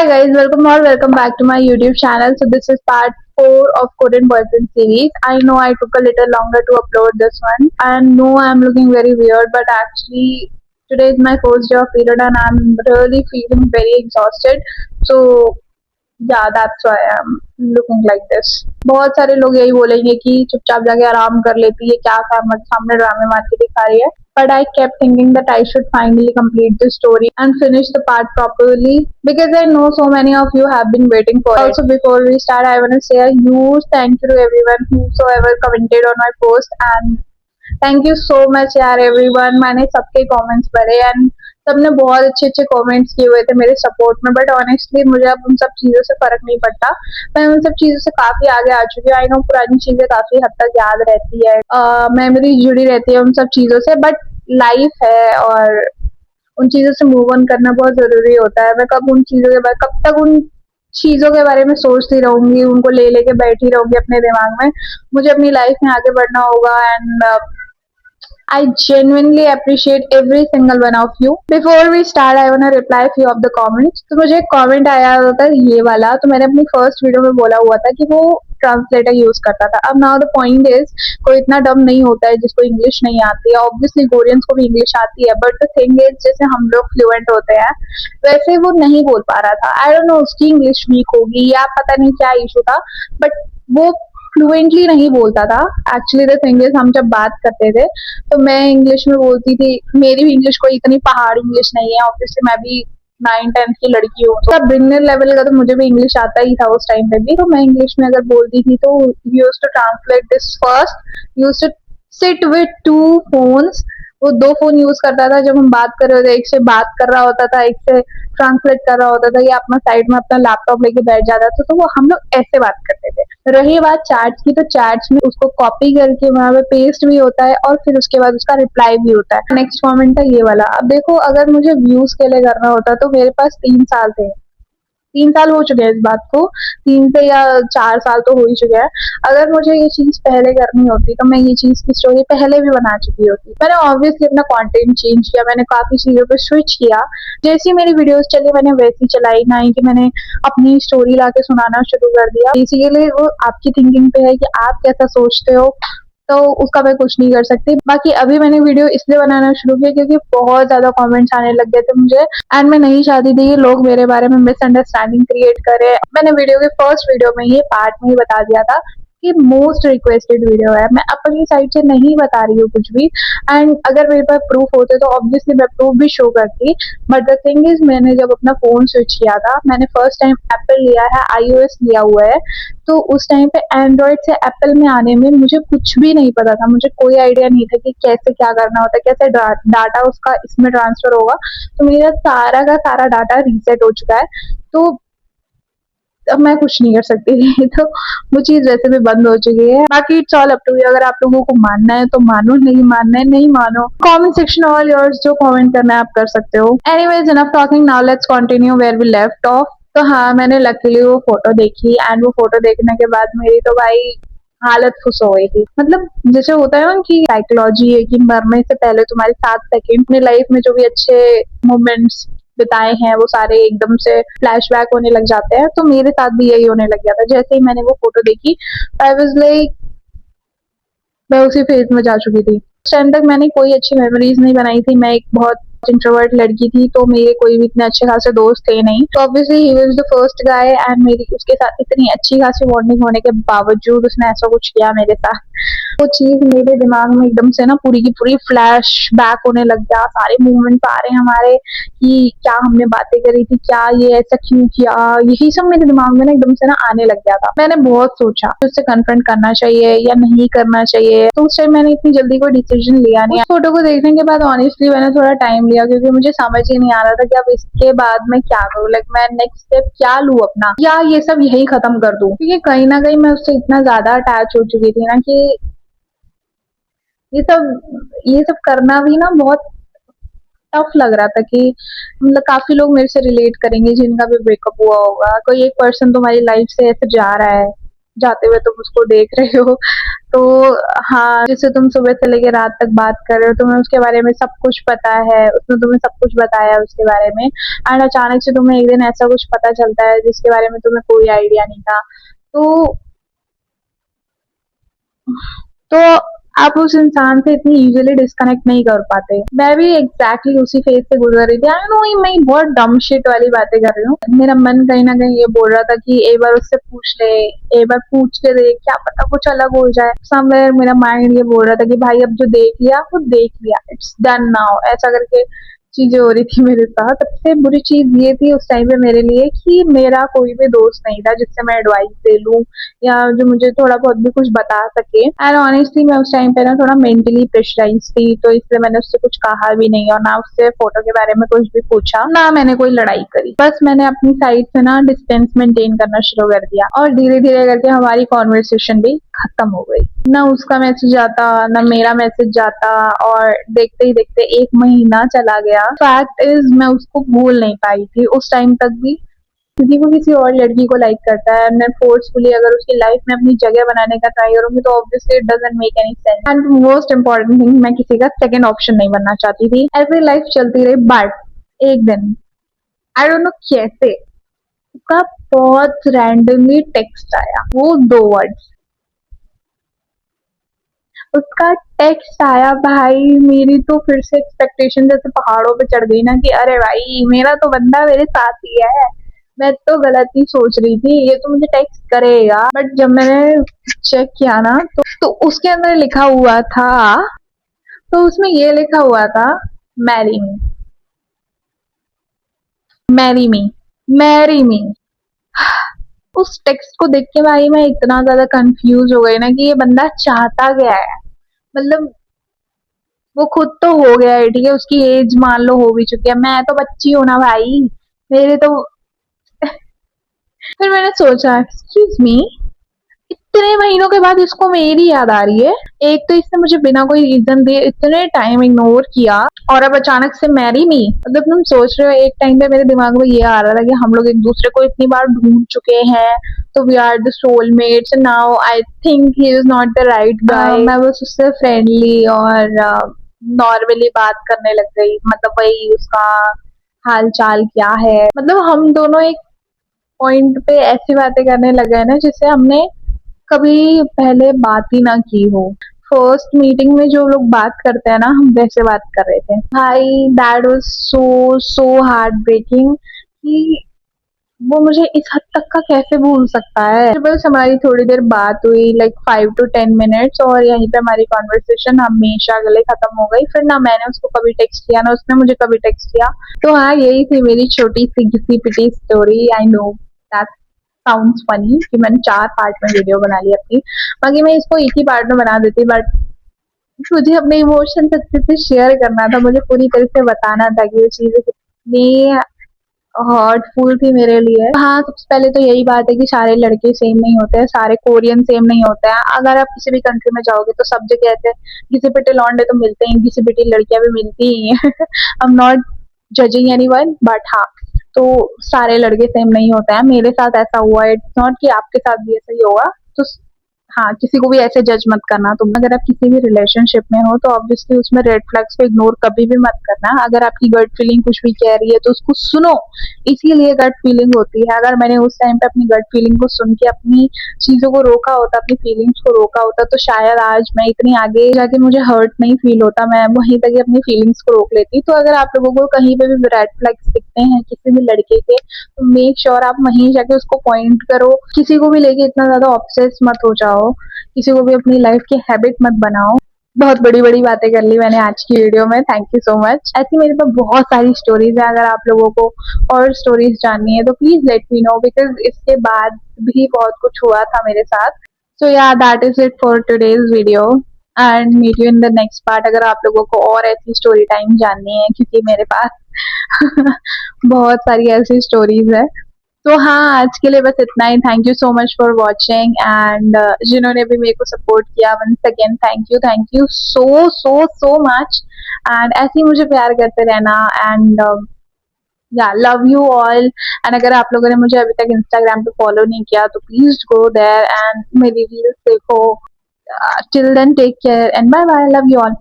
guys, welcome or welcome back to my YouTube channel. So this is part 4 of Korean boyfriend series. I know I took a little longer to upload this one, and no, I'm looking very weird, but actually today is my first day of period and I'm really feeling very exhausted. So yeah, that's why I'm looking like this. बहुत सारे लोग यही बोलेंगे कि चुपचाप जाके आराम कर लेती है, क्या क्या सामने ड्रामे मार के दिखा रही है. But I kept thinking that I should finally complete the story and finish the part properly because I know so many of you have been waiting for it. Also, before we start, I want to say a huge thank you to everyone whosoever commented on my post, and thank you so much यार everyone. मैंने सबके comments पढ़े and सबने बहुत अच्छे अच्छे comments किए हुए थे मेरे सपोर्ट में. बट ऑनेस्टली मुझे अब उन सब चीज़ों से फर्क नहीं पड़ता. मैं उन सब चीज़ों से काफ़ी आगे आ चुकी हूँ. आई नो पुरानी चीज़ें काफ़ी हद तक याद रहती है, मेमोरीज जुड़ी रहती है उन सब चीज़ों से. बट लाइफ है और उन चीज़ों से मूव ऑन करना बहुत ज़रूरी होता है. मैं कब तक उन चीज़ों के बारे में सोचती रहूंगी, उनको ले लेके बैठी रहूंगी अपने दिमाग में. मुझे अपनी लाइफ में आगे बढ़ना होगा and I genuinely appreciate every single one of you. Before we start, I wanna reply few of the comments. तो मुझे एक comment आया होता है ये वाला, तो मैंने अपनी फर्स्ट वीडियो में बोला हुआ था कि वो ट्रांसलेटर यूज करता था. अब नाउ द पॉइंट इज, कोई इतना डम नहीं होता है जिसको इंग्लिश नहीं आती है. ऑब्वियसली कोरियंस को भी इंग्लिश आती है, बट द थिंग इज जैसे हम लोग फ्लुएंट होते हैं वैसे वो नहीं बोल पा रहा था. आई डोंट नो उसकी इंग्लिश वीक होगी या पता नहीं क्या इशू था, बट वो फ्लुएंटली नहीं बोलता था. एक्चुअली द थिंग इज, हम जब बात करते थे तो मैं इंग्लिश में बोलती थी. मेरी भी इंग्लिश कोई इतनी पहाड़ी इंग्लिश नहीं है. ऑब्वियसली मैं भी 9th-10th की लड़की हूँ, तो बिगिनर लेवल का तो मुझे भी इंग्लिश आता ही था उस टाइम पे भी. तो मैं इंग्लिश में अगर बोलती थी तो used to translate this first, used to sit with 2 phones. वो 2 फोन यूज करता था जब हम बात कर रहे होते. एक से बात कर रहा होता था, एक से ट्रांसलेट कर रहा होता था, या अपना साइड में अपना लैपटॉप लेके बैठ जाता था. तो वो हम लोग ऐसे बात करते थे. रही बात चैट्स की, तो चैट्स में उसको कॉपी करके वहां पे पेस्ट भी होता है और फिर उसके बाद उसका रिप्लाई भी होता है. नेक्स्ट कमेंट है ये वाला. अब देखो, अगर मुझे व्यूज के लिए करना होता तो मेरे पास 3 साल थे. 3 साल हो चुके हैं इस बात को, 3 से या 4 साल तो हो ही चुके हैं. अगर मुझे ये चीज पहले करनी होती तो मैं ये चीज की स्टोरी पहले भी बना चुकी होती. मैंने ऑब्वियसली अपना कंटेंट चेंज किया, मैंने काफी चीजों पे स्विच किया. जैसी मेरी वीडियोस चली मैंने वैसी चलाई, ना ही कि मैंने अपनी स्टोरी लाके सुनाना शुरू कर दिया. बेसिकली वो आपकी थिंकिंग पे है कि आप कैसा सोचते हो, तो उसका मैं कुछ नहीं कर सकती. बाकी अभी मैंने वीडियो इसलिए बनाना शुरू किया क्योंकि बहुत ज्यादा कमेंट्स आने लग गए थे मुझे, एंड मैं नहीं चाहती थी कि लोग मेरे बारे में मिसअंडरस्टैंडिंग क्रिएट करें. मैंने वीडियो के फर्स्ट वीडियो में ये पार्ट में ही बता दिया था कि मोस्ट रिक्वेस्टेड वीडियो है. मैं अपनी साइड से नहीं बता रही हूँ कुछ भी, एंड अगर मेरे पास प्रूफ होते तो ऑब्वियसली मैं प्रूफ भी शो करती. बट द थिंग इज, मैंने जब अपना फोन स्विच किया था, मैंने फर्स्ट टाइम एप्पल लिया है, iOS लिया हुआ है. तो उस टाइम पे एंड्रॉइड से एप्पल में आने में मुझे कुछ भी नहीं पता था. मुझे कोई आइडिया नहीं था कि कैसे क्या करना होता है, कैसे डाटा उसका इसमें ट्रांसफर होगा. तो मेरा सारा का सारा डाटा रीसेट हो चुका है. तो अब मैं कुछ नहीं कर सकती थी. तो वो चीज वैसे भी बंद हो चुकी है. बाकी it's all up to you. अगर आप लोगों को मानना है तो मानो, नहीं मानना है नहीं मानो. कमेंट सेक्शन ऑल योर्स, जो कमेंट करना है आप कर सकते हो. Anyways, enough talking, now let's continue where we left off. तो हाँ, मैंने लकीली वो फोटो देखी एंड वो फोटो देखने के बाद मेरी तो भाई हालत खुश हो गई थी. मतलब जैसे होता है ना कि साइकोलॉजी है कि मरने से पहले तुम्हारे 7 सेकेंड अपनी लाइफ में जो भी अच्छे मोमेंट्स बिताए हैं वो सारे एकदम से फ्लैशबैक होने लग जाते हैं. तो मेरे साथ भी यही होने लग गया था. जैसे ही मैंने वो फोटो देखी, आई वाज लाइक, मैं उसी फेज में जा चुकी थी. उस टाइम तक मैंने कोई अच्छी मेमोरीज नहीं बनाई थी. मैं एक बहुत इंट्रोवर्ट लड़की थी, तो मेरे कोई भी इतने अच्छे खासे दोस्त थे नहीं. तो obviously he was the first guy, and मेरी उसके साथ इतनी अच्छी खासी बॉन्डिंग होने के बावजूद उसने ऐसा कुछ किया मेरे साथ. वो चीज मेरे दिमाग में एकदम से ना पूरी की पूरी फ्लैश बैक होने लग गया. सारे मूवमेंट्स आ रहे हैं हमारे कि क्या हमने बातें करी थी, क्या ये ऐसा क्यों किया, यही सब मेरे दिमाग में ना एकदम से ना आने लग गया था. मैंने बहुत सोचा उससे कन्फ्रंट करना चाहिए या नहीं करना चाहिए. तो उस टाइम मैंने इतनी जल्दी कोई डिसीजन लिया नहीं. उस फोटो को देखने के बाद ऑनेस्टली मैंने थोड़ा टाइम लिया क्योंकि मुझे समझ ही नहीं आ रहा था कि अब इसके बाद मैं क्या करूँ. लाइक मैं नेक्स्ट स्टेप क्या लूँ अपना, या ये सब यही खत्म कर दूं. क्योंकि कहीं ना कहीं मैं उससे इतना ज्यादा अटैच हो चुकी थी ना कि ये सब करना भी ना बहुत टफ लग रहा था. कि मतलब काफी लोग मेरे से रिलेट करेंगे जिनका भी ब्रेकअप हुआ होगा. कोई एक पर्सन तुम्हारी लाइफ से ऐसे जा रहा है, जाते हुए तुम उसको देख रहे हो। तो हाँ, जैसे तुम सुबह से लेके रात तक बात कर रहे हो, तुम्हें उसके बारे में सब कुछ पता है, उसने तुम्हें सब कुछ बताया उसके बारे में, एंड अचानक से तुम्हें एक दिन ऐसा कुछ पता चलता है जिसके बारे में तुम्हें कोई आइडिया नहीं था। तो तो आप उस इंसान से इतनी इजीली डिस्कनेक्ट नहीं कर पाते। मैं भी एग्जैक्टली उसी फेज से गुजर रही थी। आई नो मैं बहुत डम शिट वाली बातें कर रही हूँ। मेरा मन कहीं ना कहीं ये बोल रहा था कि एक बार उससे पूछ ले, एक बार पूछ के देख, क्या पता कुछ अलग हो जाए। समवेयर मेरा माइंड ये बोल रहा था कि भाई अब जो देख लिया वो देख लिया, इट्स डन नाउ, ऐसा करके चीजें हो रही थी मेरे साथ। सबसे बुरी चीज ये थी उस टाइम पे मेरे लिए कि मेरा कोई भी दोस्त नहीं था जिससे मैं एडवाइस ले लूं या जो मुझे थोड़ा बहुत भी कुछ बता सके। एंड ऑनेस्टली मैं उस टाइम पे ना थोड़ा मेंटली प्रेशराइज थी, तो इसलिए मैंने उससे कुछ कहा भी नहीं और ना उससे फोटो के बारे में कुछ भी पूछा, ना मैंने कोई लड़ाई करी। बस मैंने अपनी साइड से ना डिस्टेंस मेंटेन करना शुरू कर दिया और धीरे धीरे करके हमारी कॉन्वर्सेशन भी खत्म हो गई। ना उसका मैसेज आता ना मेरा मैसेज जाता, और देखते ही देखते 1 महीना चला गया। फैक्ट इज मैं उसको भूल नहीं पाई थी उस टाइम तक भी, क्योंकि वो किसी और लड़की को लाइक करता है। मैं फोर्सफुली अगर उसकी लाइफ में अपनी जगह बनाने का ट्राई करूंगी तो obviously it doesn't make any sense. And most important thing, मैं किसी का सेकंड ऑप्शन नहीं बनना चाहती थी। ऐसे लाइफ चलती रही, बट एक दिन आई डोंट नो कैसे उसका बहुत रैंडमली टेक्स्ट आया, वो 2 वर्ड्स। उसका टेक्स्ट आया, भाई मेरी तो फिर से एक्सपेक्टेशन जैसे पहाड़ों पे चढ़ गई ना कि अरे भाई मेरा तो बंदा मेरे साथ ही है, मैं तो गलत ही सोच रही थी, ये तो मुझे टेक्स्ट करेगा। बट जब मैंने चेक किया ना तो उसके अंदर लिखा हुआ था, तो उसमें ये लिखा हुआ था, marry me, marry me, marry me. उस टेक्स्ट को देख के भाई मैं इतना ज्यादा कंफ्यूज हो गई ना कि ये बंदा चाहता क्या है। मतलब वो खुद तो हो गया है, ठीक है, उसकी एज मान लो हो भी चुकी है, मैं तो बच्ची हूं ना भाई, मेरे तो। फिर मैंने सोचा एक्सक्यूज मी, इतने महीनों के बाद इसको मेरी याद आ रही है। एक तो इसने मुझे बिना कोई रीजन दिए इतने टाइम इग्नोर किया, और अब अचानक से मैरी मी। मतलब तुम सोच रहे हो, एक टाइम पे मेरे दिमाग में ये आ रहा था कि हम लोग एक दूसरे को इतनी बार ढूंढ चुके हैं, तो we are the soulmates, now I think he is not the right guy. मैं बस उससे फ्रेंडली और नॉर्मली बात करने लग गई, मतलब वही उसका हाल चाल क्या है। मतलब हम दोनों एक पॉइंट पे ऐसी बातें करने लगे हैं ना जिससे हमने कभी पहले बात ही ना की हो। फर्स्ट मीटिंग में जो लोग बात करते हैं ना, हम वैसे बात कर रहे थे। भाई that was so so heart breaking कि वो मुझे इस हद तक का कैसे भूल सकता है। फिर बस हमारी थोड़ी देर बात हुई, लाइक 5 to 10 मिनट्स, और यहीं पे हमारी कॉन्वर्सेशन हमेशा के लिए खत्म हो गई। फिर ना मैंने उसको कभी टेक्स्ट किया ना उसने मुझे कभी टेक्स्ट किया। तो हाँ, यही थी मेरी छोटी सी घिसी पिटी story. I know that sounds funny कि मैंने 4 पार्ट में वीडियो बना ली अपनी। बाकी मैं इसको एक ही पार्ट में बना देती, बट मुझे अपने इमोशंस अच्छे से शेयर करना था, मुझे पूरी तरह से बताना था कि वो चीजें कितनी हर्टफुल थी मेरे लिए। हाँ, सबसे पहले तो यही बात है कि सारे लड़के सेम नहीं होते हैं, सारे कोरियन सेम नहीं होते हैं। अगर आप किसी भी कंट्री में जाओगे तो सब जगह ऐसे घिसे पिटे लौंडे तो मिलते हैं, घिसी पिटी लड़कियां भी मिलती ही हैं। I am not judging anyone, but हाँ, तो सारे लड़के सेम नहीं होते हैं। मेरे साथ ऐसा हुआ है, इट्स नॉट कि आपके साथ भी ऐसा ही होगा। तो हाँ, किसी को भी ऐसे जज मत करना। तुम अगर आप किसी भी रिलेशनशिप में हो तो ऑब्वियसली उसमें रेड फ्लैग्स को इग्नोर कभी भी मत करना। अगर आपकी गट फीलिंग कुछ भी कह रही है तो उसको सुनो, इसीलिए गट फीलिंग होती है। अगर मैंने उस टाइम पे अपनी गट फीलिंग को सुन के अपनी चीजों को रोका होता, अपनी फीलिंग्स को रोका होता, तो शायद आज मैं इतनी आगे जाके मुझे हर्ट नहीं फील होता, मैं वहीं तक ही अपनी फीलिंग्स को रोक लेती। तो अगर आप लोगों को कहीं पे भी रेड फ्लैग्स दिखते हैं किसी भी लड़के के, तो मेक श्योर आप वहीं जाके उसको पॉइंट करो। किसी को भी लेके इतना ज्यादा ऑब्सेस मत हो जाओ, किसी को भी अपनी लाइफ की हैबिट मत बनाओ। बहुत बड़ी बड़ी बातें कर ली मैंने आज की वीडियो में, थैंक यू सो मच। ऐसी मेरे पास बहुत सारी स्टोरीज है, अगर आप लोगों को और स्टोरीज जाननी है तो please let me know, because इसके बाद भी बहुत कुछ हुआ था मेरे साथ। So yeah that is it for today's video, and meet you in the next part. अगर आप लोगों को और ऐसी स्टोरी टाइम जाननी है, क्योंकि मेरे पास बहुत सारी ऐसी स्टोरीज है। तो हाँ, आज के लिए बस इतना ही। Thank you so much for watching, and जिन्होंने भी मेरे को सपोर्ट किया, once again thank you so so so much. And ऐसे ही मुझे प्यार करते रहना, एंड या लव यू ऑल। एंड अगर आप लोगों ने मुझे अभी तक इंस्टाग्राम पे फॉलो नहीं किया तो प्लीज गो देयर एंड मेरी रील्स देखो। Till then take care and bye bye, love you all.